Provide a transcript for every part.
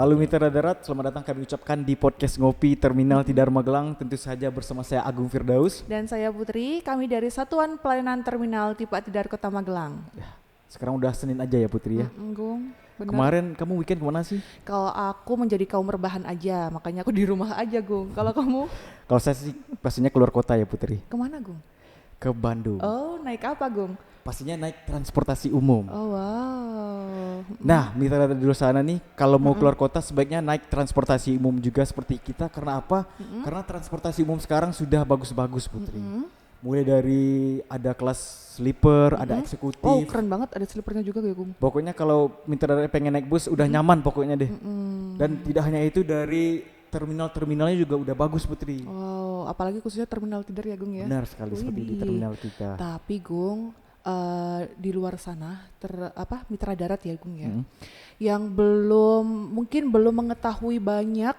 Halo Mitra Darat, selamat datang kami ucapkan di podcast Ngopi Terminal Tidar Magelang. Tentu saja bersama saya Agung Firdaus. Dan saya Putri, kami dari Satuan Pelayanan Terminal Tipe Tidar Kota Magelang. Ya, sekarang udah Senin aja ya Putri ya. Gung, bener. Kemarin kamu weekend kemana sih? Kalau aku menjadi kaum rebahan aja, makanya aku di rumah aja, Gung. Kalau kamu Kalau saya sih pastinya keluar kota ya Putri. kemana, Gung? Ke Bandung. Oh, naik apa, Gung? Pastinya naik transportasi umum. Oh, wow. Nah, Mitra Darat di luar sana nih, kalau mau keluar kota sebaiknya naik transportasi umum juga seperti kita. Karena apa? Karena transportasi umum sekarang sudah bagus-bagus Putri. Mulai dari ada kelas sleeper, ada eksekutif. Oh, keren banget, ada sleepernya juga ya, Gung. Pokoknya kalau Mitra Darat pengen naik bus udah nyaman pokoknya deh. Dan tidak hanya itu, dari terminal-terminalnya juga udah bagus Putri. Wow, apalagi khususnya terminal Tidar ya, Gung ya. Benar sekali seperti di Widih. terminal kita. Tapi Gung, di luar sana mitra darat ya Gung ya, yang mungkin belum mengetahui banyak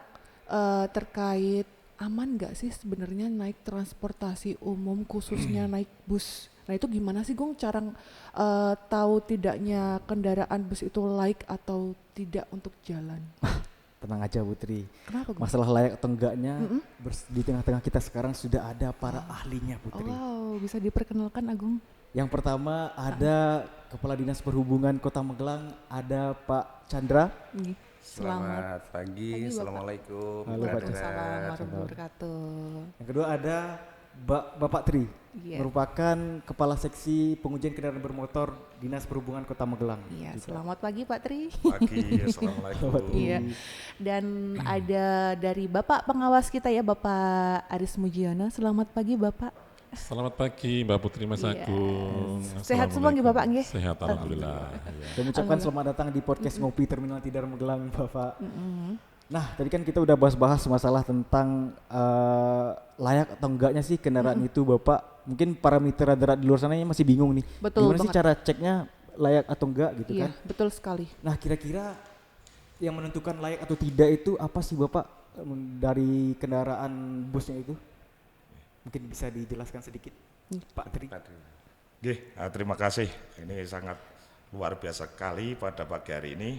terkait aman nggak sih sebenarnya naik transportasi umum khususnya naik bus. Nah itu gimana sih Gung cara tahu tidaknya kendaraan bus itu layak atau tidak untuk jalan? Tenang aja Putri. Kenapa Gung? Masalah layak atau enggaknya di tengah-tengah kita sekarang sudah ada para ahlinya Putri. Wow, bisa diperkenalkan Agung? Yang pertama ada Kepala Dinas Perhubungan Kota Magelang, ada Pak Chandra. Selamat pagi, Bapak. Assalamualaikum. Halo, Pak. Waalaikumsalam warahmatullahi wabarakatuh. Yang kedua ada Bapak Tri, Iya. merupakan Kepala Seksi Pengujian Kendaraan Bermotor Dinas Perhubungan Kota Magelang. Iya, juga. selamat pagi Pak Tri. Pagi, Assalamualaikum. Iya. Dan ada dari Bapak pengawas kita ya, Bapak Aris Mujiono. Selamat pagi Bapak. Selamat pagi Mbak Putri Mas Yes. Agung. Sehat semua nggih, Bapak, nggih? Sehat alhamdulillah. Dan mengucapkan selamat datang di podcast Ngopi Terminal Tidar Magelang, Bapak. Nah, tadi kan kita udah bahas-bahas masalah tentang layak atau enggaknya sih kendaraan itu, Bapak. Mungkin para mitra darat di luar sana masih bingung nih. Betul Gimana sih banget. cara ceknya layak atau enggak gitu Iya, kan? betul sekali. Nah, kira-kira yang menentukan layak atau tidak itu apa sih, Bapak, dari kendaraan busnya itu? Mungkin bisa dijelaskan sedikit, Pak Tri. Terima kasih. Ini sangat luar biasa sekali pada pagi hari ini.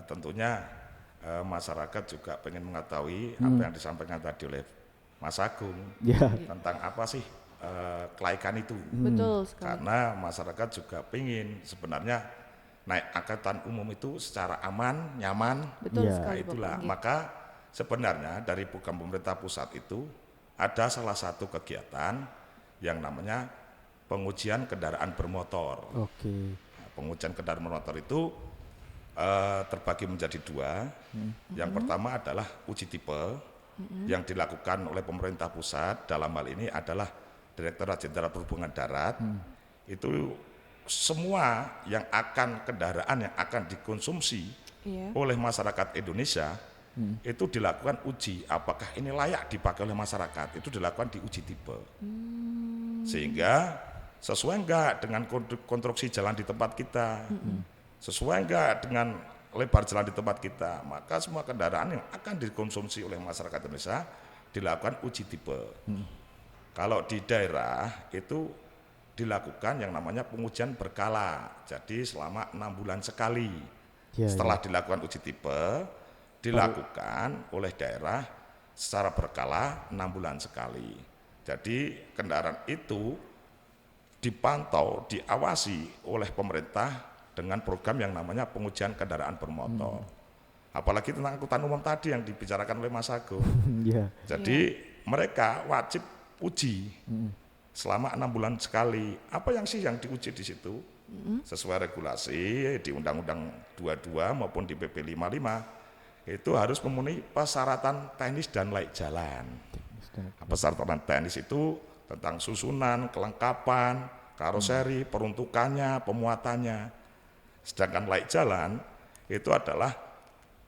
Tentunya masyarakat juga pengen mengetahui apa yang disampaikan tadi oleh Mas Agung Ya. tentang apa sih kelaikan itu. Betul sekali. Karena masyarakat juga pengen sebenarnya naik angkutan umum itu secara aman, nyaman. Betul Iya. Nah, sekali itulah. Bapak. Maka sebenarnya dari program pemerintah pusat itu ada salah satu kegiatan yang namanya pengujian kendaraan bermotor. Oke. Nah, pengujian kendaraan bermotor itu terbagi menjadi dua. Yang pertama adalah uji tipe yang dilakukan oleh pemerintah pusat, dalam hal ini adalah Direktorat Jenderal Perhubungan Darat. Itu semua kendaraan yang akan dikonsumsi Iya. oleh masyarakat Indonesia itu dilakukan uji apakah ini layak dipakai oleh masyarakat, itu dilakukan di uji tipe. Sehingga sesuai enggak dengan konstruksi jalan di tempat kita, sesuai enggak dengan lebar jalan di tempat kita, maka semua kendaraan yang akan dikonsumsi oleh masyarakat Indonesia dilakukan uji tipe. Kalau di daerah itu dilakukan yang namanya pengujian berkala, jadi selama 6 bulan sekali. Ya, Setelah dilakukan uji tipe, dilakukan oleh daerah secara berkala 6 bulan sekali. Jadi kendaraan itu dipantau, diawasi oleh pemerintah dengan program yang namanya pengujian kendaraan bermotor. Apalagi tentang angkutan umum tadi yang dibicarakan oleh Mas Agung. Ya. Jadi mereka wajib uji selama 6 bulan sekali. Apa yang sih yang diuji di situ? Sesuai regulasi di Undang-Undang 22 maupun di PP 55 itu harus memenuhi persyaratan teknis dan layak jalan. Persyaratan teknis itu tentang susunan, kelengkapan, karoseri, peruntukannya, pemuatannya. Sedangkan layak jalan itu adalah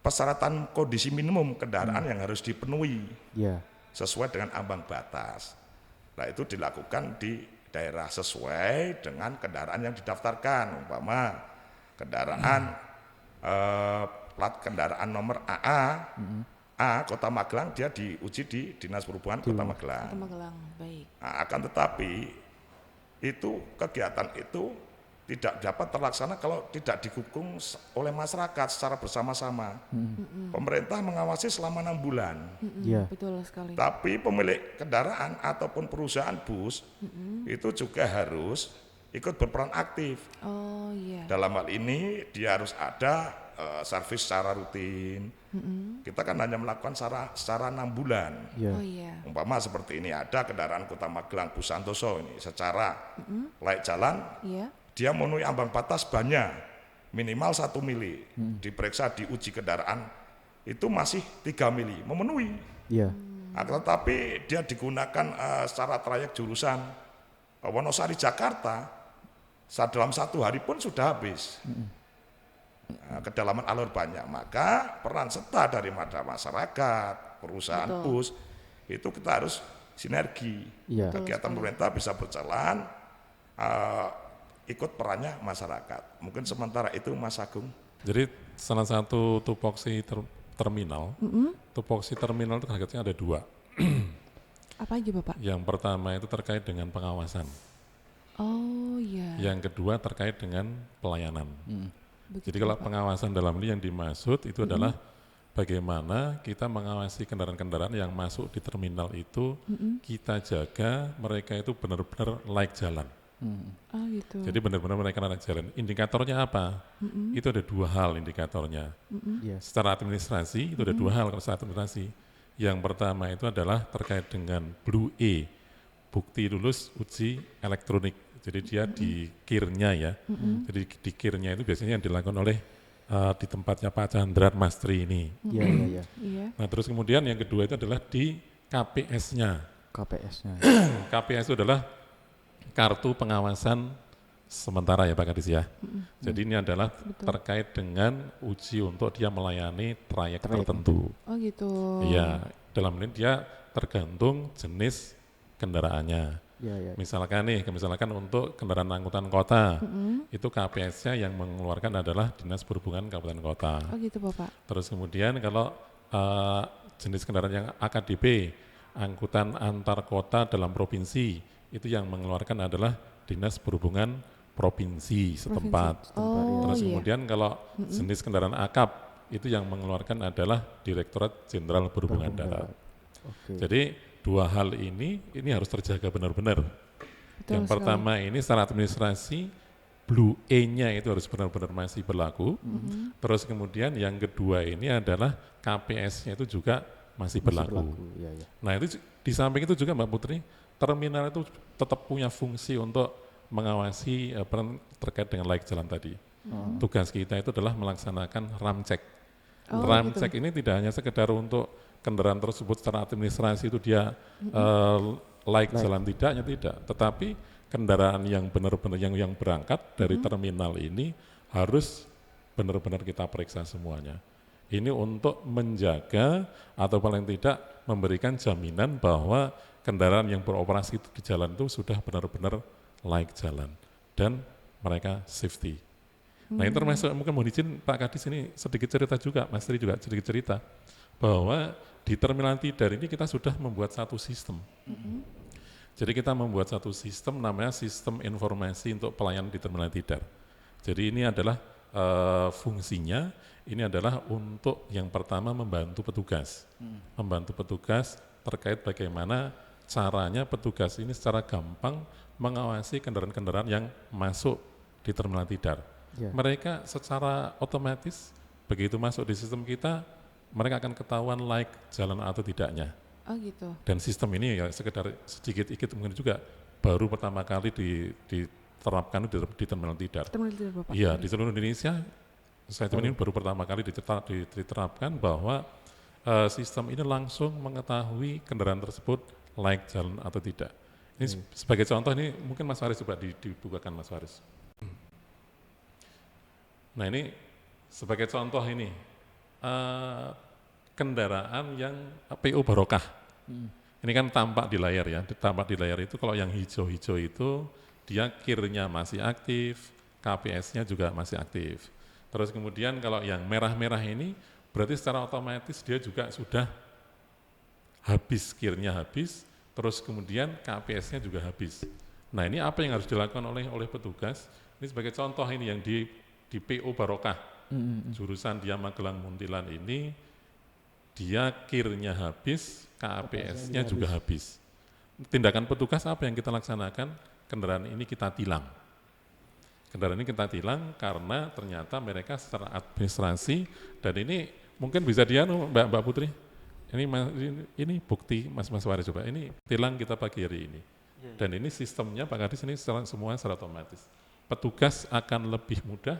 persyaratan kondisi minimum kendaraan yang harus dipenuhi Ya. sesuai dengan ambang batas. Nah, itu dilakukan di daerah sesuai dengan kendaraan yang didaftarkan. Umpama kendaraan plat kendaraan nomor AA, A Kota Magelang, dia diuji di Dinas Perhubungan Kota Magelang. Kota Magelang, baik. Nah, akan tetapi itu kegiatan itu tidak dapat terlaksana kalau tidak didukung oleh masyarakat secara bersama-sama. Pemerintah mengawasi selama 6 bulan. Iya. Betul sekali. Tapi pemilik kendaraan ataupun perusahaan bus itu juga harus ikut berperan aktif. Oh iya. Dalam hal ini dia harus ada servis secara rutin. Kita kan hanya melakukan secara 6 bulan. Iya. Oh iya. Umpama seperti ini, ada kendaraan Kota Magelang Bus Santoso ini secara layak jalan, Iya. dia memenuhi ambang batas bannya minimal 1 mili. Diperiksa diuji kendaraan itu masih 3 mili, memenuhi. Iya. Tetapi dia digunakan secara trayek jurusan Wonosari Jakarta, dalam 1 hari pun sudah habis. Kedalaman alur banyak, maka peran serta dari masyarakat, perusahaan bus itu kita harus sinergi. Iya. Kegiatan pemerintah bisa berjalan, ikut perannya masyarakat. Mungkin sementara itu Mas Agung. Jadi salah satu tupoksi terminal, tupoksi terminal itu hakikatnya ada 2. Apa aja Bapak? Yang pertama itu terkait dengan pengawasan, Oh iya. yang kedua terkait dengan pelayanan. Begitu, Jadi kalau Bapak. pengawasan dalam ini yang dimaksud itu adalah bagaimana kita mengawasi kendaraan-kendaraan yang masuk di terminal itu, kita jaga mereka itu benar-benar layak jalan. Oh gitu. Jadi benar-benar mereka layak jalan. Indikatornya apa? Itu ada 2 hal indikatornya. Iya. Secara administrasi itu ada 2 hal kalau secara administrasi. Yang pertama itu adalah terkait dengan Blue E, bukti lulus uji elektronik. Jadi dia di kirnya ya. Jadi di kirnya itu biasanya yang dilakukan oleh di tempatnya Pak Chandra Mastri ini. Iya, iya, iya. Iya. Nah terus kemudian yang kedua itu adalah di KPS-nya. KPS-nya. KPS itu adalah kartu pengawasan sementara ya Pak Kadis ya. Jadi ini adalah terkait dengan uji untuk dia melayani trayek tertentu. Oh gitu. Iya, dalam ini dia tergantung jenis kendaraannya. Iya, iya. Misalkan untuk kendaraan angkutan kota, itu KPS-nya yang mengeluarkan adalah Dinas Perhubungan Kabupaten Kota. Oh gitu Bapak. Terus kemudian kalau jenis kendaraan yang AKDP, angkutan antar kota dalam provinsi, itu yang mengeluarkan adalah Dinas Perhubungan Provinsi setempat. Oh Terus iya. kemudian kalau jenis kendaraan AKAP, itu yang mengeluarkan adalah Direktorat Jenderal Perhubungan Darat. Oke. Jadi 2 hal ini harus terjaga benar-benar. Betul Yang sekali. pertama ini secara administrasi Blue E-nya itu harus benar-benar masih berlaku. Terus kemudian yang kedua ini adalah KPS-nya itu juga masih berlaku. Iya, iya. Nah itu di samping itu juga Mbak Putri, terminal itu tetap punya fungsi untuk mengawasi terkait dengan layak jalan tadi. Tugas kita itu adalah melaksanakan ramcek. Oh, Ramcek ini tidak hanya sekedar untuk kendaraan tersebut secara administrasi itu dia layak jalan tidaknya tidak, tetapi kendaraan yang benar-benar yang berangkat dari terminal ini harus benar-benar kita periksa semuanya. Ini untuk menjaga atau paling tidak memberikan jaminan bahwa kendaraan yang beroperasi di jalan itu sudah benar-benar layak jalan dan mereka safety. Nah ini termasuk mungkin mohon izin Pak Kadis ini sedikit cerita juga, Mas Tri juga sedikit cerita bahwa di Terminal Tidar ini kita sudah membuat satu sistem. Jadi kita membuat satu sistem namanya sistem informasi untuk pelayanan di Terminal Tidar. Jadi ini adalah fungsinya, ini adalah untuk yang pertama membantu petugas. Membantu petugas terkait bagaimana caranya petugas ini secara gampang mengawasi kendaraan-kendaraan yang masuk di Terminal Tidar. Yeah. Mereka secara otomatis begitu masuk di sistem kita, mereka akan ketahuan layak jalan atau tidaknya. Oh gitu. Dan sistem ini ya sekedar sedikit mungkin juga baru pertama kali diterapkan di Terminal Tidar. Terminal Tidar Bapak. Iya, di seluruh Indonesia saya ini baru pertama kali diterapkan bahwa sistem ini langsung mengetahui kendaraan tersebut layak jalan atau tidak. Ini sebagai contoh ini mungkin Mas Faris coba dibukakan Mas Faris. Nah ini sebagai contoh ini kendaraan yang PU Barokah. Ini kan tampak di layar ya, tampak di layar itu kalau yang hijau-hijau itu dia kirnya masih aktif, KPS-nya juga masih aktif. Terus kemudian kalau yang merah-merah ini berarti secara otomatis dia juga sudah habis, kirnya habis, terus kemudian KPS-nya juga habis. Nah ini apa yang harus dilakukan oleh petugas? Ini sebagai contoh ini yang di PO Barokah, jurusan dia Magelang Muntilan ini, dia kirnya habis, KAPS-nya juga habis. Tindakan petugas apa yang kita laksanakan? Kendaraan ini kita tilang. Kendaraan ini kita tilang karena ternyata mereka secara administrasi, dan ini mungkin bisa Mbak Putri, ini bukti Mas Waris coba, ini tilang kita pagi hari ini. Dan ini sistemnya Pak Kadis ini semua secara otomatis. Petugas akan lebih mudah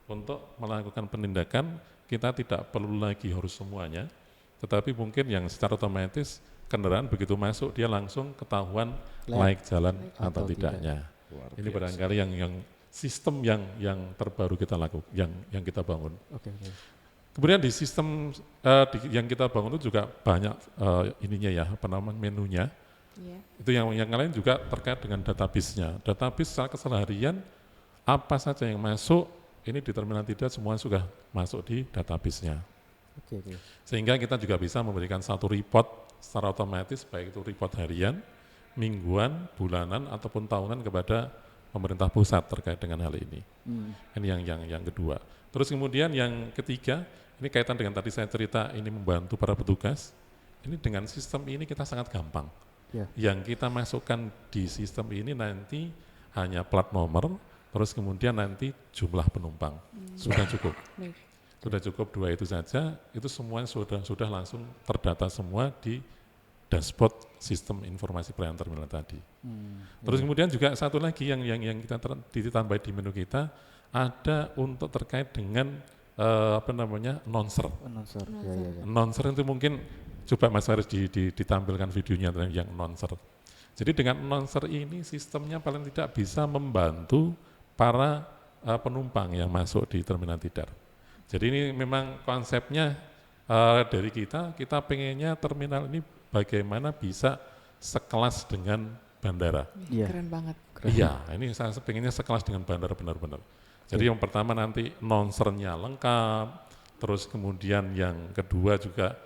untuk melakukan penindakan, kita tidak perlu lagi harus semuanya, tetapi mungkin yang secara otomatis kendaraan begitu masuk dia langsung ketahuan layak jalan atau tidaknya. Ini barangkali yang sistem yang terbaru kita lakukan, yang kita bangun. Kemudian di sistem yang kita bangun itu juga banyak ininya ya, menunya. Itu yang lain juga terkait dengan database-nya. Database secara keseharian apa saja yang masuk ini di terminal tidak semua sudah masuk di database-nya. Sehingga kita juga bisa memberikan satu report secara otomatis, baik itu report harian, mingguan, bulanan ataupun tahunan kepada pemerintah pusat terkait dengan hal ini. Ini yang kedua. Terus kemudian yang ketiga, ini kaitan dengan tadi saya cerita ini membantu para petugas. Ini dengan sistem ini kita sangat gampang. Yang kita masukkan di sistem ini nanti hanya plat nomor, terus kemudian nanti jumlah penumpang. Sudah cukup. Sudah cukup 2 itu saja, itu semua sudah langsung terdata semua di dashboard sistem informasi pelayanan terminal tadi. Terus kemudian juga satu lagi yang kita ditambah di menu kita, ada untuk terkait dengan announcer. Announcer itu mungkin coba Mas Faris ditampilkan videonya yang announcer. Jadi dengan announcer ini sistemnya paling tidak bisa membantu para penumpang yang masuk di terminal tidar. Jadi ini memang konsepnya dari kita pengennya terminal ini bagaimana bisa sekelas dengan bandara. Keren banget. Iya, ini saya pengennya sekelas dengan bandara benar-benar. Jadi yang pertama nanti announcernya lengkap, terus kemudian yang kedua juga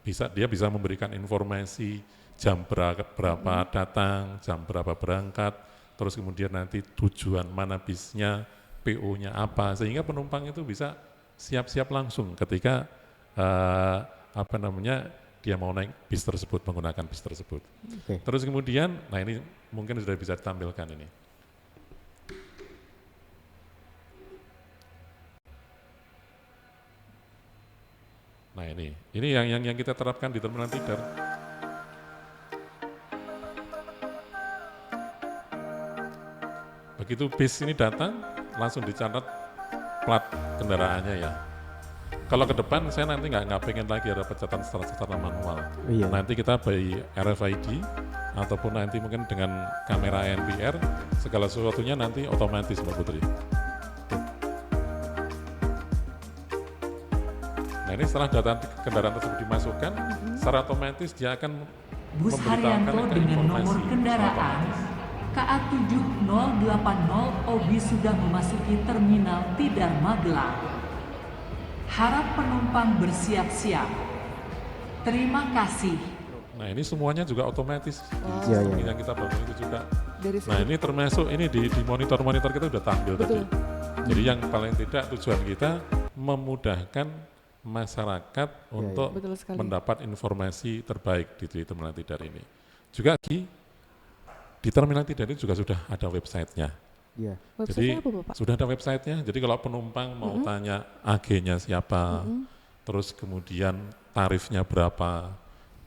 dia bisa memberikan informasi jam berapa datang, jam berapa berangkat, terus kemudian nanti tujuan mana bisnya, PO-nya apa, sehingga penumpang itu bisa siap-siap langsung ketika dia mau naik bis tersebut, menggunakan bis tersebut. Terus kemudian, nah ini mungkin sudah bisa ditampilkan ini. Nah ini yang kita terapkan di terminal tidar. Begitu bis ini datang, langsung dicatat plat kendaraannya ya. Kalau ke depan saya nanti nggak pengen lagi ada pencatatan secara manual. Nanti kita by RFID ataupun nanti mungkin dengan kamera NPR, segala sesuatunya nanti otomatis Mbak Putri. Nah ini setelah data kendaraan tersebut dimasukkan, secara otomatis dia akan Bus Haryanto dengan nomor kendaraan KA7080 OBI sudah memasuki terminal Tidar Magelang. Harap penumpang bersiap-siap. Terima kasih. Nah ini semuanya juga otomatis. Yang kita bangun itu juga. Nah ini termasuk ini di monitor-monitor kita sudah tampil tadi. Jadi yang paling tidak tujuan kita memudahkan masyarakat untuk mendapat informasi terbaik di terminal tidar ini. Juga di terminal tidar ini juga sudah ada websitenya. Jadi apa, Bapak? Sudah ada websitenya. Jadi kalau penumpang mau tanya AG-nya siapa, terus kemudian tarifnya berapa,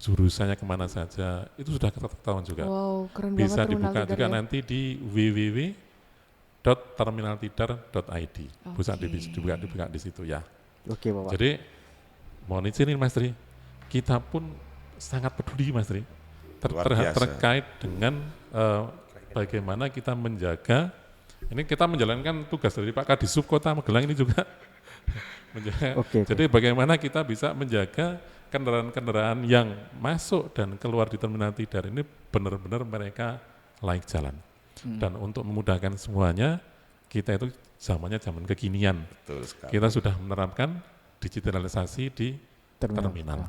jurusannya kemana saja, itu sudah ketahuan juga. Keren bisa banget, dibuka juga nanti di www.terminaltidar.id. Bisa dibuka di situ ya. Bapak. Jadi mohon izin Mas Tri, kita pun sangat peduli Mas Tri terkait dengan bagaimana kita menjaga. Ini kita menjalankan tugas dari Pak Kadisub Kota Magelang ini juga menjaga. Jadi bagaimana kita bisa menjaga kendaraan-kendaraan yang masuk dan keluar di terminal tidar ini benar-benar mereka layak jalan. Dan untuk memudahkan semuanya, kita itu zamannya zaman kekinian. Kita sudah menerapkan digitalisasi di terminal.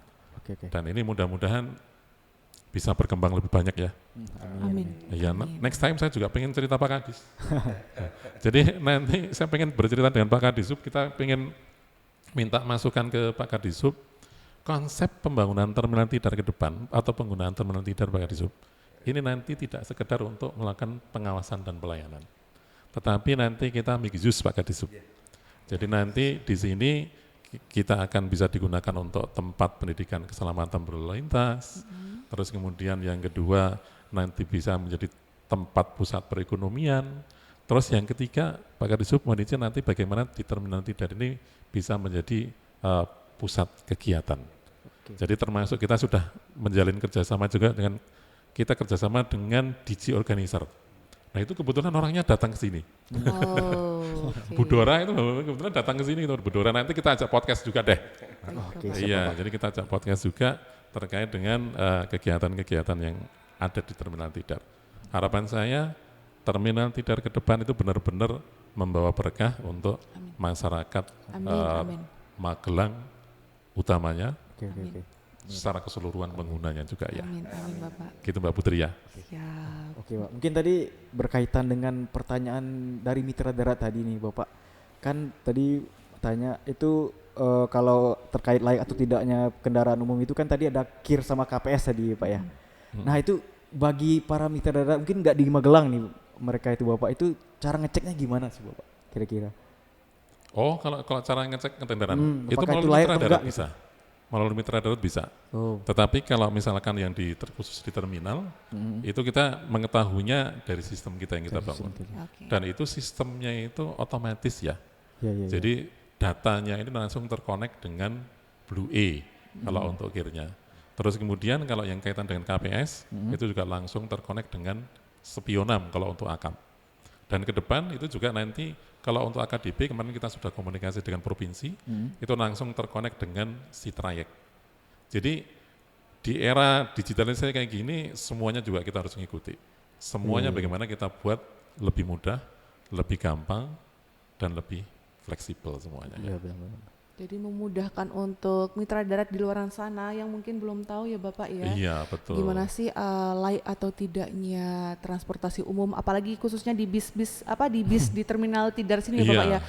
Dan ini mudah-mudahan bisa berkembang lebih banyak ya. Amin. Iya, Amin. next time saya juga pengen cerita Pak Kadis. Jadi nanti saya pengen bercerita dengan Pak Kadisub, kita pengen minta masukan ke Pak Kadisub, konsep pembangunan terminal tidar ke depan atau penggunaan terminal tidar Pak Kadisub, ini nanti tidak sekedar untuk melakukan pengawasan dan pelayanan, tetapi nanti kita mixed use Pak Kadisub. Jadi nanti di sini kita akan bisa digunakan untuk tempat pendidikan keselamatan berlalu lintas, terus kemudian yang kedua nanti bisa menjadi tempat pusat perekonomian, terus yang ketiga Pak Kadisub monitor nanti bagaimana di terminal tidar ini bisa menjadi pusat kegiatan. Jadi termasuk kita sudah menjalin kerjasama juga dengan, kita kerjasama dengan DG Organizer. Nah itu kebetulan orangnya datang ke sini. Oh, oke. Bu Dora itu kebetulan datang ke sini. Bu Dora nanti kita ajak podcast juga deh. Oke, Iya, jadi kita ajak podcast juga terkait dengan kegiatan-kegiatan yang ada di terminal tidar. Harapan saya terminal tidar ke depan itu benar-benar membawa berkah untuk masyarakat Amin. Magelang utamanya, Oke. secara keseluruhan penggunanya juga ya. Amin Bapak. Gitu Mbak Putri ya. Siap. Oke Pak, mungkin tadi berkaitan dengan pertanyaan dari mitra darat tadi nih Bapak. Kan tadi tanya itu kalau terkait layak atau tidaknya kendaraan umum itu kan tadi ada KIR sama KPS tadi Pak ya. Nah itu bagi para mitra darat mungkin nggak di Magelang nih mereka itu Bapak, itu cara ngeceknya gimana sih Bapak kira-kira? Oh, kalau cara ngecek kendaraan itu apakah itu melalui layak mitra atau darat enggak bisa. Melalui mitra darat bisa. Oh. Tetapi kalau misalkan yang khusus di terminal, itu kita mengetahuinya dari sistem kita yang kita bangun. Oke. Dan itu sistemnya itu otomatis ya. Iya. Jadi datanya ini langsung terkonek dengan Blue A kalau untuk KIR-nya. Terus kemudian kalau yang kaitan dengan KPS, itu juga langsung terkonek dengan Spionam kalau untuk AKAP. Dan ke depan itu juga nanti kalau untuk AKDP kemarin kita sudah komunikasi dengan provinsi, itu langsung terkonek dengan Sitrayek. Jadi di era digitalisasi kayak gini semuanya juga kita harus mengikuti. Semuanya bagaimana kita buat lebih mudah, lebih gampang, dan lebih fleksibel semuanya. Iya benar. Jadi memudahkan untuk mitra darat di luar sana yang mungkin belum tahu ya Bapak ya. Iya betul. Gimana sih layak atau tidaknya transportasi umum, apalagi khususnya di bis di terminal tidar sini ya Bapak ya.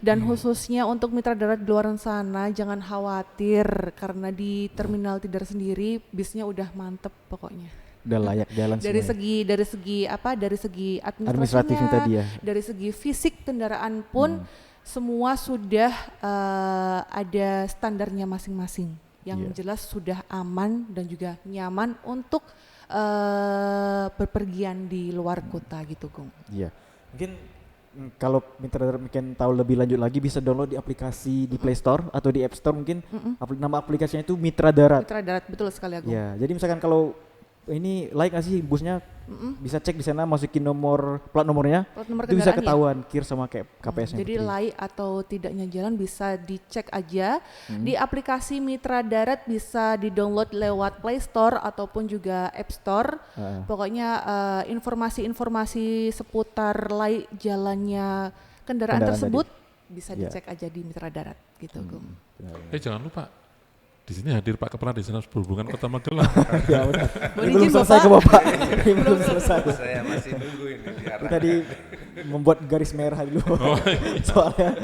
Dan khususnya untuk mitra darat di luar sana jangan khawatir karena di terminal tidar sendiri bisnya udah mantep pokoknya. Udah layak jalan Dari semuanya. dari segi Administratifnya administrasinya, tadi ya. dari segi fisik kendaraan pun semua sudah ada standarnya masing-masing yang jelas sudah aman dan juga nyaman untuk berpergian di luar kota gitu Gung. Iya. Mungkin kalau mitra darat mungkin tahu lebih lanjut lagi bisa download di aplikasi di Play Store atau di App Store mungkin nama aplikasinya itu Mitra Darat. Mitra darat betul sekali Agung. Ya, jadi misalkan kalau ini like nggak sih busnya, bisa cek di sana, masukin plat nomornya, Plat nomor itu bisa kendaraan ya? ketahuan KIR sama kayak KPS-nya. Jadi layak atau tidaknya jalan bisa dicek aja di aplikasi Mitra Darat, bisa di-download lewat Play Store ataupun juga App Store. Pokoknya informasi-informasi seputar layak jalannya kendaraan tersebut bisa dicek aja di Mitra Darat gitu Gung. Jangan lupa di sini hadir Pak Kepala Dinas Perhubungan Kota Magelang. Ya udah. Boleh Ini belum izin, selesai Bapak? ke Bapak. Ini belum selesai. Saya masih nunggu ini di Ini tadi membuat garis merah dulu. Soalnya.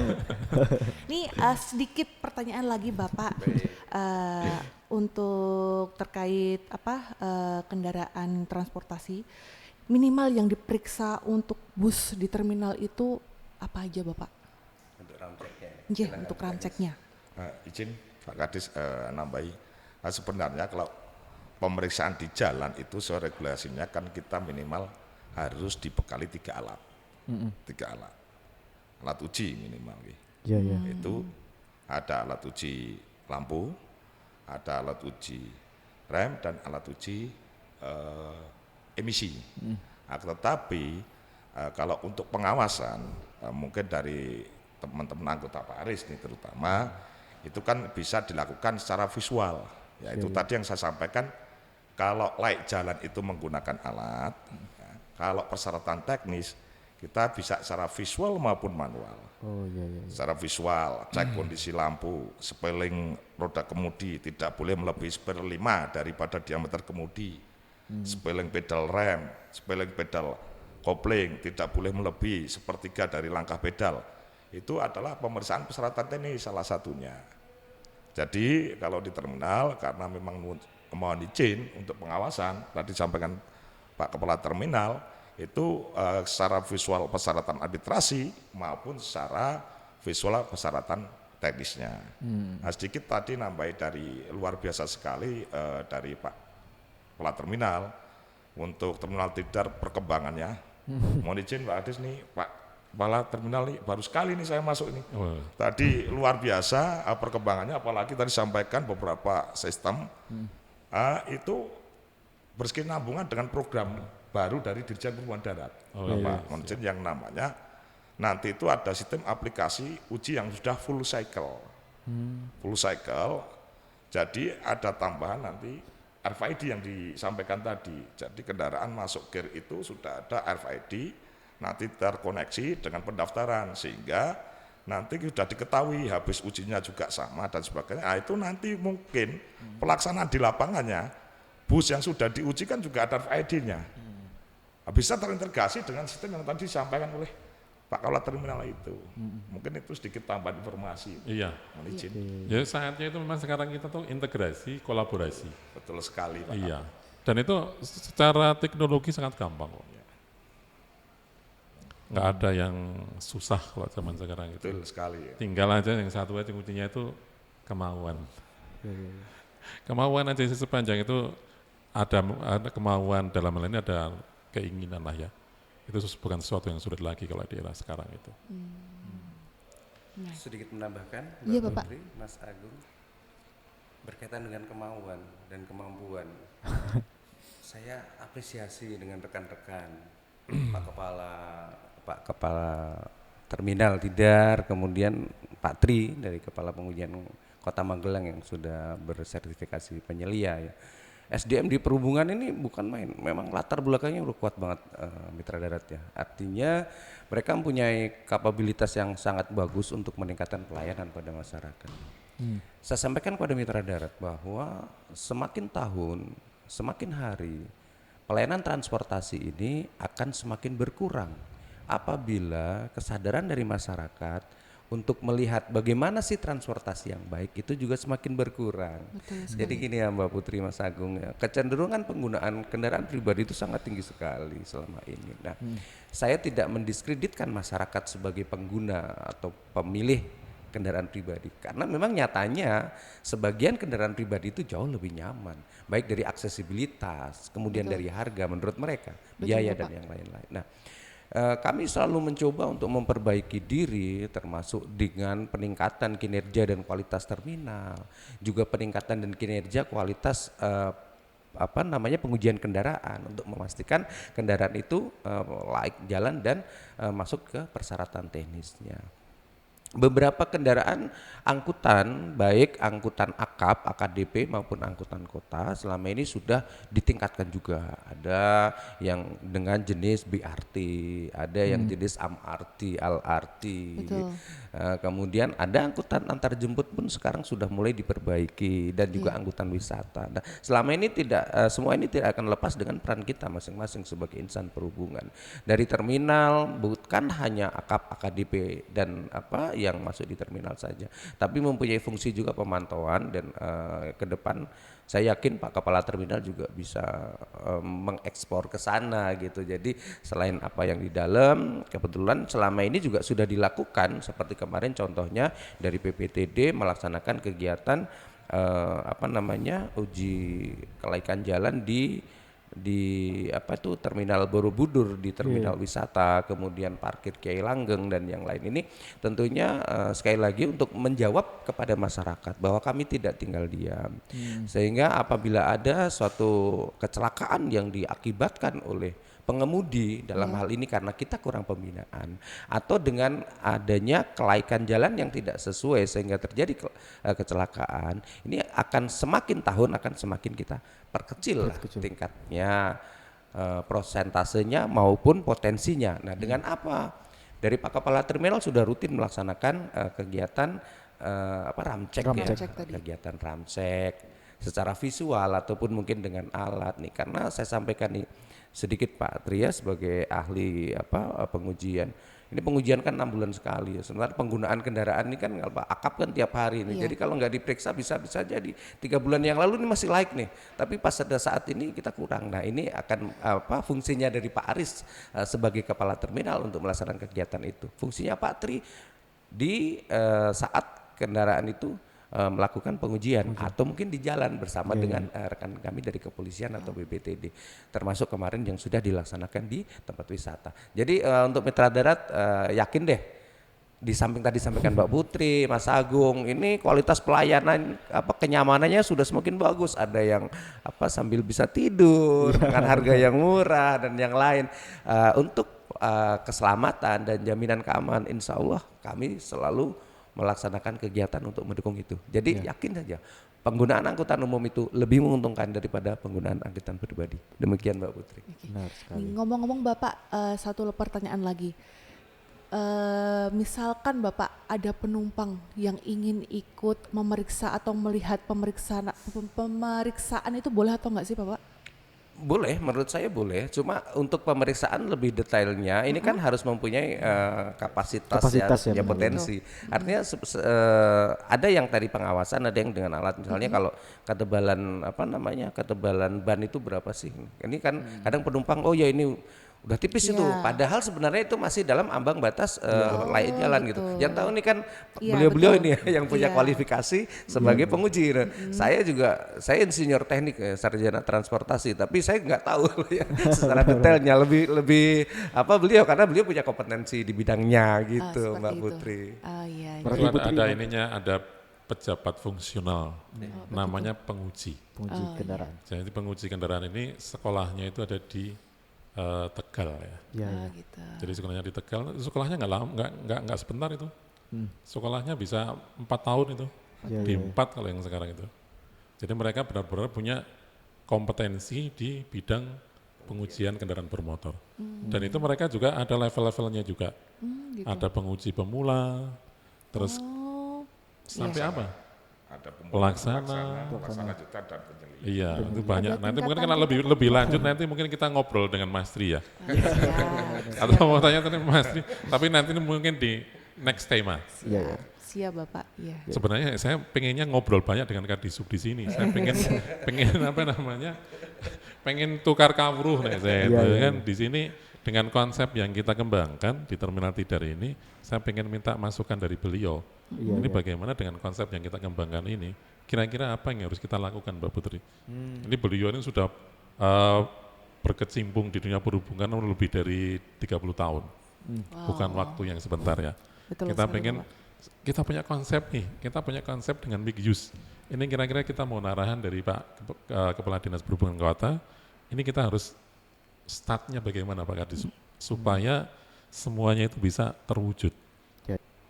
Nih sedikit pertanyaan lagi Bapak untuk terkait kendaraan transportasi, minimal yang diperiksa untuk bus di terminal itu apa aja Bapak? untuk ramceknya. Iya, untuk ramceknya. Izin Pak Kadis nambahi. Sebenarnya kalau pemeriksaan di jalan itu sesuai regulasinya kan kita minimal harus dibekali 3 alat. 3 alat. Alat uji minimal. Iya. Itu ada alat uji lampu, ada alat uji rem, dan alat uji emisi. Tetapi kalau untuk pengawasan mungkin dari teman-teman anggota Pak Aris nih terutama, itu kan bisa dilakukan secara visual. Ya itu tadi yang saya sampaikan, kalau layak jalan itu menggunakan alat, ya, kalau persyaratan teknis kita bisa secara visual maupun manual. Oh iya. Secara visual, cek kondisi lampu, sepeling roda kemudi tidak boleh melebihi 1/5 daripada diameter kemudi. Spelling pedal rem, spelling pedal kopling tidak boleh melebihi sepertiga dari langkah pedal. Itu adalah pemeriksaan persyaratan teknis salah satunya. Jadi kalau di terminal karena memang mohon izin untuk pengawasan, tadi disampaikan Pak Kepala Terminal, itu secara visual persyaratan arbitrasi maupun secara visual persyaratan teknisnya. Nah, sedikit tadi nambahin dari luar biasa sekali dari Pak Kepala Terminal untuk terminal tidar perkembangannya. Mohon izin Pak Adis nih, Pak Kepala Terminal nih baru sekali nih saya masuk ini. Tadi luar biasa perkembangannya, apalagi tadi sampaikan beberapa sistem itu berkesinambungan dengan program baru dari Dirjen Perhubungan Darat. Pak mohon izin yang namanya nanti itu ada sistem aplikasi uji yang sudah full cycle. Full cycle, jadi ada tambahan nanti RFID yang disampaikan tadi. Jadi kendaraan masuk gear itu sudah ada RFID, nanti terkoneksi dengan pendaftaran sehingga nanti sudah diketahui habis ujinya juga sama dan sebagainya. Nah, itu nanti mungkin pelaksanaan di lapangannya bus yang sudah diuji kan juga ada RFID-nya. Bisa terintegrasi dengan sistem yang tadi disampaikan oleh Pak Kepala Terminal itu. Mungkin itu sedikit tambahan informasi. Iya. Mohon izin. Jadi saatnya itu memang sekarang kita tuh integrasi, kolaborasi. Betul sekali Pak. Iya. Dan itu secara teknologi sangat gampang kok. Nggak ada yang susah kalau zaman sekarang itu. Betul sekali. Ya. Tinggal aja yang satu aja kuncinya itu kemauan. Kemauan aja sih, sepanjang itu ada kemauan, dalam hal ini ada keinginan lah ya. Itu bukan sesuatu yang sulit lagi kalau di era sekarang itu. Sedikit menambahkan, Iya, Mbak Bapak. Putri, Mas Agung, berkaitan dengan kemauan dan kemampuan. Saya apresiasi dengan rekan-rekan Pak Kepala Terminal Tidar, kemudian Pak Tri dari Kepala Pengujian Kota Magelang yang sudah bersertifikasi penyelia ya. SDM di perhubungan ini bukan main, memang latar belakangnya udah kuat banget mitra darat ya. Artinya mereka mempunyai kapabilitas yang sangat bagus untuk meningkatkan pelayanan pada masyarakat. Saya sampaikan kepada mitra darat bahwa semakin tahun, semakin hari, pelayanan transportasi ini akan semakin berkurang apabila kesadaran dari masyarakat untuk melihat bagaimana sih transportasi yang baik itu juga semakin berkurang. Jadi gini ya Mbak Putri, Mas Agung ya, kecenderungan penggunaan kendaraan pribadi itu sangat tinggi sekali selama ini. Nah, saya tidak mendiskreditkan masyarakat sebagai pengguna atau pemilih kendaraan pribadi karena memang nyatanya sebagian kendaraan pribadi itu jauh lebih nyaman, baik dari aksesibilitas, kemudian dari harga menurut mereka, biaya dan yang lain-lain. Nah, kami selalu mencoba untuk memperbaiki diri termasuk dengan peningkatan kinerja dan kualitas terminal, juga peningkatan dan kinerja kualitas pengujian kendaraan untuk memastikan kendaraan itu layak jalan dan masuk ke persyaratan teknisnya. Beberapa kendaraan angkutan, baik angkutan akap, AKDP maupun angkutan kota selama ini sudah ditingkatkan juga. Ada yang dengan jenis BRT, ada yang jenis MRT, LRT. Kemudian ada angkutan antar jemput pun sekarang sudah mulai diperbaiki dan juga angkutan wisata. Nah, selama ini semua ini tidak akan lepas dengan peran kita masing-masing sebagai insan perhubungan. Dari terminal bukan hanya akap, AKDP dan yang masuk di terminal saja, tapi mempunyai fungsi juga pemantauan dan ke depan saya yakin Pak Kepala Terminal juga bisa mengekspor ke sana gitu. Jadi selain apa yang di dalam, kebetulan selama ini juga sudah dilakukan seperti kemarin contohnya dari PPTD melaksanakan kegiatan uji kelaikan jalan di terminal Borobudur, di terminal wisata, kemudian parkir Kiai Langgeng dan yang lain. Ini tentunya sekali lagi untuk menjawab kepada masyarakat bahwa kami tidak tinggal diam. Sehingga apabila ada suatu kecelakaan yang diakibatkan oleh pengemudi dalam hal ini karena kita kurang pembinaan atau dengan adanya kelaikan jalan yang tidak sesuai sehingga terjadi kecelakaan, ini akan semakin tahun akan semakin kita perkecil tingkatnya, prosentasenya maupun potensinya. Nah, dengan apa? Dari Pak Kepala Terminal sudah rutin melaksanakan kegiatan ramcek ya, kegiatan ramcek. secara visual ataupun mungkin dengan alat nih. Karena saya sampaikan nih sedikit Pak Tria sebagai ahli pengujian. Ini pengujian kan 6 bulan sekali ya. Sementara penggunaan kendaraan ini kan akap kan tiap hari nih. Iya. Jadi kalau nggak diperiksa bisa jadi 3 bulan yang lalu ini masih laik nih. Tapi pas ada saat ini kita kurang. Nah ini akan fungsinya dari Pak Aris sebagai kepala terminal untuk melaksanakan kegiatan itu. Fungsinya Pak Tri di saat kendaraan itu melakukan pengujian atau mungkin di jalan bersama dengan rekan kami dari kepolisian atau BPTD, termasuk kemarin yang sudah dilaksanakan di tempat wisata. Jadi untuk mitra darat yakin deh, di samping tadi sampaikan Mbak Putri, Mas Agung, ini kualitas pelayanan kenyamanannya sudah semakin bagus. Ada yang sambil bisa tidur dengan harga yang murah dan yang lain. Untuk keselamatan dan jaminan keamanan, insya Allah kami selalu melaksanakan kegiatan untuk mendukung itu. Jadi yakin saja penggunaan angkutan umum itu lebih menguntungkan daripada penggunaan angkutan pribadi. Demikian Mbak Putri. Benar sekali. Ngomong-ngomong Bapak, satu pertanyaan lagi. Misalkan Bapak ada penumpang yang ingin ikut memeriksa atau melihat pemeriksaan itu boleh atau enggak sih Bapak? Boleh, menurut saya boleh. Cuma untuk pemeriksaan lebih detailnya, ini kan harus mempunyai kapasitas ya potensi. Artinya ada yang tadi pengawasan, ada yang dengan alat. Misalnya kalau ketebalan ban itu berapa sih? Ini kan kadang penumpang, oh ya ini udah tipis itu. Padahal sebenarnya itu masih dalam ambang batas layak jalan gitu. Yang tahu ini kan beliau-beliau ini yang punya kualifikasi sebagai penguji. Saya insinyur teknik, sarjana transportasi, tapi saya nggak tahu ya secara detailnya lebih beliau, karena beliau punya kompetensi di bidangnya gitu, Mbak Putri. Ada pejabat fungsional, namanya penguji. Penguji kendaraan. Jadi penguji kendaraan ini sekolahnya itu ada di Tegal ya. Gitu. Jadi sekolahnya di Tegal, sekolahnya nggak lama, nggak sebentar itu. Sekolahnya bisa 4 tahun itu, di 4 kalau yang sekarang itu. Jadi mereka benar-benar punya kompetensi di bidang pengujian kendaraan bermotor. Dan itu mereka juga ada level-levelnya juga. Gitu. Ada penguji pemula, terus sampai apa? Ada pelaksana juta dan penyelia. Iya, itu banyak. Nanti mungkin karena lebih lanjut nanti mungkin kita ngobrol dengan Mas Tri ya. Atau mau tanya tadi Mas Tri, tapi nanti mungkin di next tema. Siap Bapak. Iya. Sebenarnya saya pengennya ngobrol banyak dengan Kadisub di sini. Saya pengen pengen tukar kawruh nih saya kan di sini dengan konsep yang kita kembangkan di Terminal Tidar ini. Saya pengen minta masukan dari beliau. Ini bagaimana dengan konsep yang kita kembangkan ini? Kira-kira apa yang harus kita lakukan, Mbak Putri? Ini beliau ini sudah berkecimpung di dunia perhubungan lebih dari 30 tahun. Bukan waktu yang sebentar ya. Betul Kita punya konsep nih, kita punya konsep dengan big use. Ini kira-kira kita mau arahan dari Pak Kepala Dinas Perhubungan Kota, ini kita harus startnya bagaimana Pak Kadis, supaya semuanya itu bisa terwujud.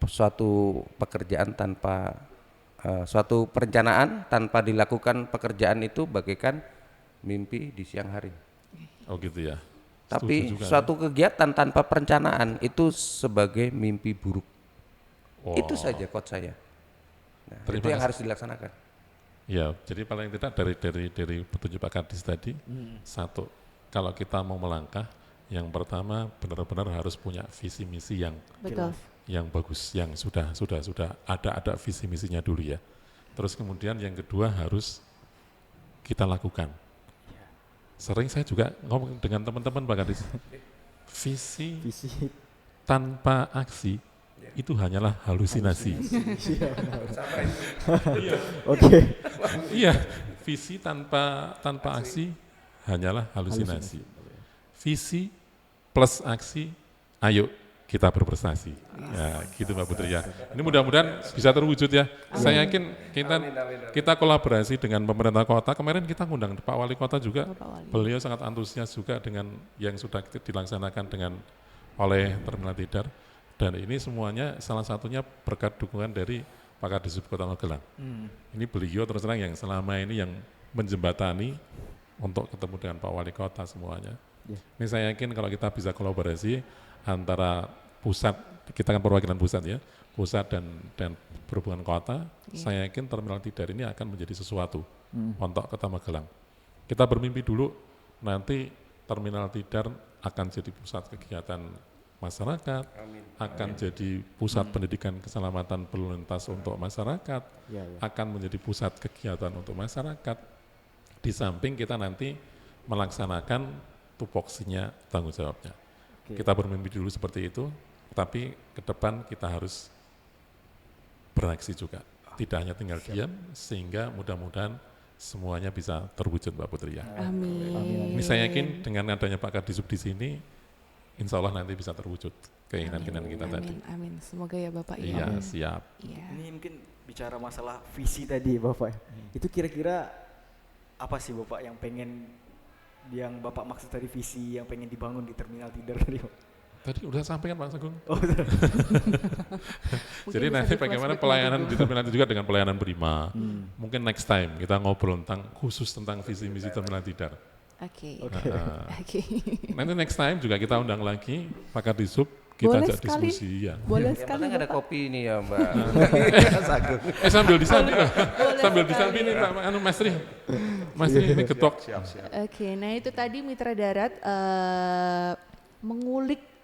Suatu pekerjaan tanpa suatu perencanaan tanpa dilakukan pekerjaan itu bagaikan mimpi di siang hari. Oh gitu ya. Tapi suatu kegiatan tanpa perencanaan itu sebagai mimpi buruk. Itu saja quote saya. Nah, itu yang harus dilaksanakan. Ya, jadi paling tidak dari petunjuk Pak Kadis tadi, satu, kalau kita mau melangkah, yang pertama benar-benar harus punya visi misi yang bagus, yang sudah ada visi misinya dulu ya. Terus kemudian yang kedua harus kita lakukan. Sering saya juga ngomong dengan teman-teman Pak Kadis, visi tanpa aksi itu hanyalah halusinasi. Iya, visi tanpa aksi hanyalah halusinasi. Visi plus aksi, ayo kita berprestasi. Ya, gitu Mbak Putri ya. Ini mudah-mudahan bisa terwujud ya. Saya yakin kita kolaborasi dengan pemerintah kota. Kemarin kita ngundang Pak Wali Kota juga. Beliau sangat antusias juga dengan yang sudah dilaksanakan oleh Terminal Tidar. Dan ini semuanya salah satunya berkat dukungan dari Pak Kadisub Kota Magelang. Ini beliau terus terang yang selama ini yang menjembatani untuk ketemu dengan Pak Wali Kota semuanya. Ini saya yakin kalau kita bisa kolaborasi antara pusat kita kan perwakilan pusat ya, pusat dan perhubungan kota, saya yakin terminal Tidar ini akan menjadi sesuatu untuk Kota Magelang. Kita bermimpi dulu nanti terminal Tidar akan jadi pusat kegiatan masyarakat, akan jadi pusat pendidikan keselamatan berlalu lintas untuk masyarakat, akan menjadi pusat kegiatan untuk masyarakat. Di samping kita nanti melaksanakan tupoksinya, tanggung jawabnya. Kita bermimpi dulu seperti itu, tapi ke depan kita harus beraksi juga. Tidak hanya tinggal diam, sehingga mudah-mudahan semuanya bisa terwujud, Mbak Putri ya. Amin. Ini saya yakin dengan adanya Pak Kadisub di sini, insya Allah nanti bisa terwujud keinginan-keinginan kita tadi. Amin. Semoga ya Bapak ya. Iya, siap. Iya. Ini mungkin bicara masalah visi tadi Bapak. Itu kira-kira apa sih Bapak yang Bapak maksud dari visi yang pengen dibangun di terminal Tidar tadi? Tadi udah sampaikan Pak Sagung. Jadi Mungkin nanti bisa bagaimana di-flashback pelayanan lagi, di terminal itu juga dengan pelayanan prima. Mungkin next time kita ngobrol khusus tentang visi misi terminal Tidar. Oke. Nanti next time juga kita undang lagi Pak Kadisub, kita Boleh ajak sekali. diskusi ya. Boleh Yang sekali penting ada Bapak. kopi ini ya Mbak. Sagung. Sambil disambi sambil disambi nih Pak Mas Tri. Mas Tri ini ketok. Oke, nah itu tadi Mitra Darat mengulik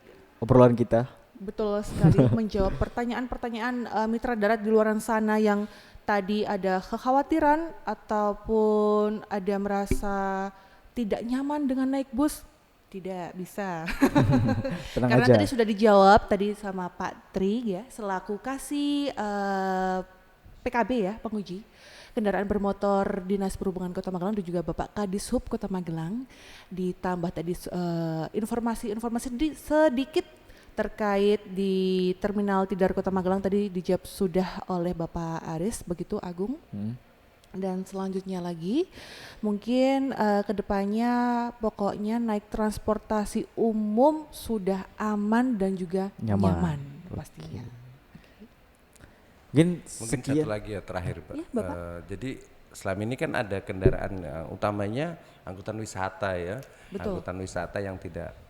Obrolan kita. betul sekali menjawab pertanyaan-pertanyaan Mitra Darat di luar sana yang tadi ada kekhawatiran ataupun ada merasa tidak nyaman dengan naik bus. Tidak bisa. Tenang Karena aja. tadi sudah dijawab tadi sama Pak Tri ya, selaku kasih PKB ya, penguji kendaraan bermotor Dinas Perhubungan Kota Magelang dan juga Bapak Kadishub Kota Magelang. Ditambah tadi informasi-informasi sedikit terkait di Terminal Tidar Kota Magelang tadi dijawab sudah oleh Bapak Aris, begitu Agung. Dan selanjutnya lagi mungkin kedepannya pokoknya naik transportasi umum sudah aman dan juga nyaman pastinya. Mungkin Mungkin sekian. satu lagi ya terakhir Pak. Ya, Bapak. Jadi selama ini kan ada kendaraan utamanya angkutan wisata ya. Betul. Angkutan wisata yang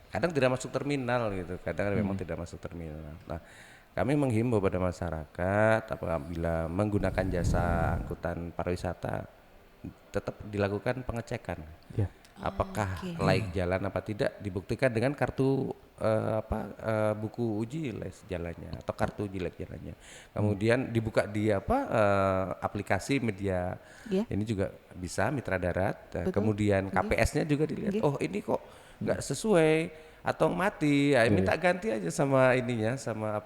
kadang tidak masuk terminal gitu, kadang memang tidak masuk terminal. Nah, kami menghimbau pada masyarakat apabila menggunakan jasa angkutan pariwisata tetap dilakukan pengecekan. Ya. Apakah layak jalan apa tidak dibuktikan dengan kartu buku uji les jalannya atau kartu uji les jalannya. Kemudian dibuka di aplikasi media. Ini juga bisa Mitra Darat. Kemudian KPS-nya juga dilihat. Oh, ini kok nggak sesuai atau mati, ya minta ganti aja sama ininya, sama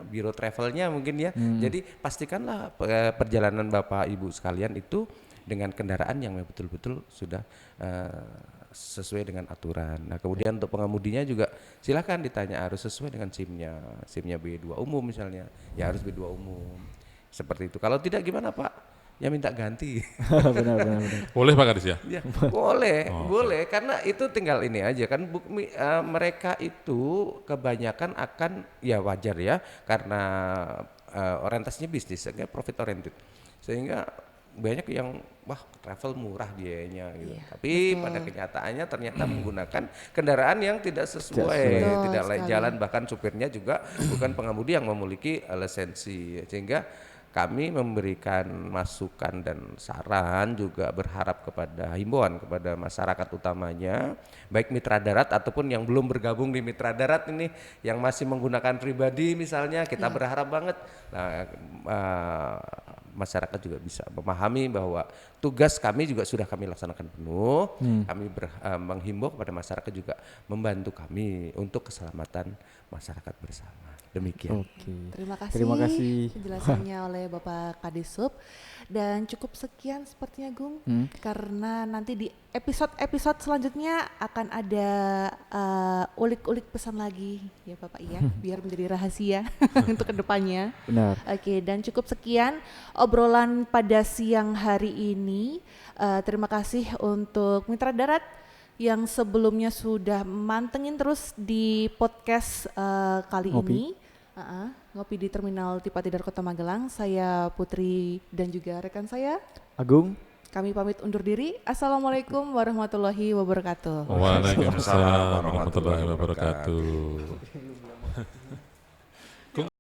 biro travelnya mungkin ya. Jadi pastikanlah perjalanan Bapak Ibu sekalian itu dengan kendaraan yang betul-betul sudah sesuai dengan aturan. Nah kemudian untuk pengemudinya juga silakan ditanya harus sesuai dengan SIM-nya B2 umum misalnya, ya harus B2 umum seperti itu. Kalau tidak gimana Pak? Ya minta ganti. benar. Boleh Pak Kadis ya? Ya, boleh karena itu tinggal ini aja kan mereka itu kebanyakan akan ya wajar ya karena orientasinya bisnis, profit oriented. Sehingga banyak yang travel murah biayanya gitu. Tapi pada kenyataannya ternyata menggunakan kendaraan yang tidak sesuai, tidak layak jalan, bahkan supirnya juga bukan pengemudi yang memiliki lisensi. Sehingga kami memberikan masukan dan saran juga berharap kepada himbauan kepada masyarakat utamanya baik Mitra Darat ataupun yang belum bergabung di Mitra Darat ini yang masih menggunakan pribadi misalnya kita berharap banget masyarakat juga bisa memahami bahwa tugas kami juga sudah kami laksanakan penuh. Kami menghimbau kepada masyarakat juga membantu kami untuk keselamatan masyarakat bersama. Demikian. Terima kasih penjelasannya oleh Bapak Kadishub dan cukup sekian sepertinya Gung karena nanti di episode selanjutnya akan ada ulik-ulik pesan lagi ya Bapak ya biar menjadi rahasia untuk kedepannya. Benar. Oke, dan cukup sekian obrolan pada siang hari ini. Terima kasih untuk Mitra Darat yang sebelumnya sudah mantengin terus di podcast kali ini. Ngopi di Terminal Tidar Kota Magelang. Saya Putri dan juga rekan saya Agung. Kami pamit undur diri. Assalamualaikum warahmatullahi wabarakatuh. Waalaikumsalam warahmatullahi wabarakatuh.